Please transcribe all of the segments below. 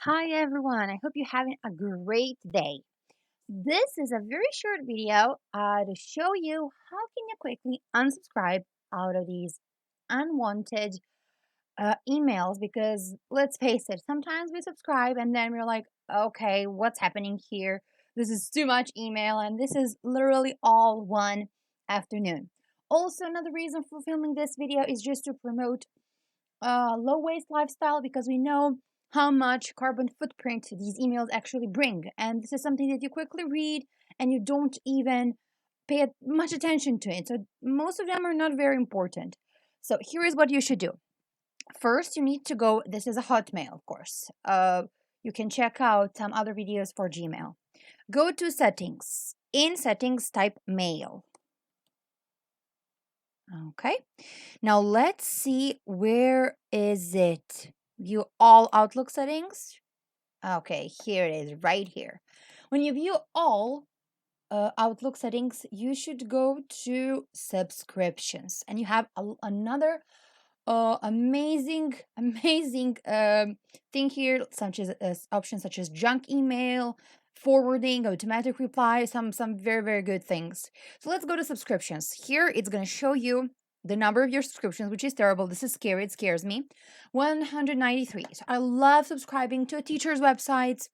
Hi everyone, I hope you're having a great day. This is a very short video to show you how can you quickly unsubscribe out of these unwanted emails because let's face it, sometimes we subscribe and then we're like, okay, what's happening here? This is too much email and this is literally all one afternoon. Also, another reason for filming this video is just to promote low waste lifestyle because we know how much carbon footprint these emails actually bring. And this is something that you quickly read and you don't even pay much attention to it. So most of them are not very important. So here is what you should do. First, you need to go, this is a Hotmail, of course. You can check out some other videos for Gmail. Go to settings. In settings, type mail. Okay. Now let's see, where is it? View all Outlook settings. Okay, here it is, right here. When you view all Outlook settings, you should go to subscriptions, and you have another amazing, amazing thing here, such as options such as junk email, forwarding, automatic reply, some very very good things. So let's go to subscriptions. Here it's going to show you the number of your subscriptions, which is terrible. This is scary. It scares me. 193. So I love subscribing to teachers' websites,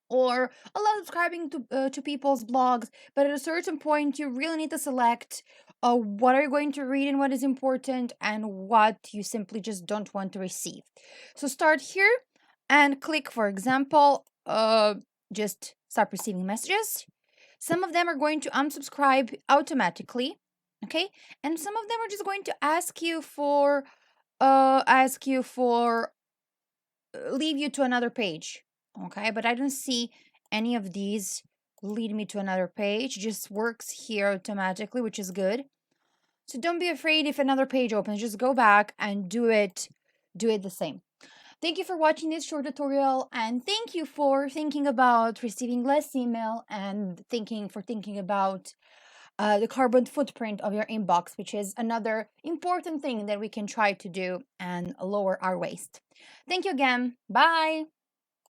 or I love subscribing to people's blogs, but at a certain point you really need to select what are you going to read and what is important and what you simply just don't want to receive. So start here and click, for example, just start receiving messages. Some of them are going to unsubscribe automatically, okay, and some of them are just going to ask you for leave you to another page. Okay, but I don't see any of these lead me to another page. It just works here automatically, which is good. So don't be afraid if another page opens. Just go back and do it the same. Thank you for watching this short tutorial, and thank you for thinking about receiving less email and thinking about the carbon footprint of your inbox, which is another important thing that we can try to do and lower our waste. Thank you again. Bye.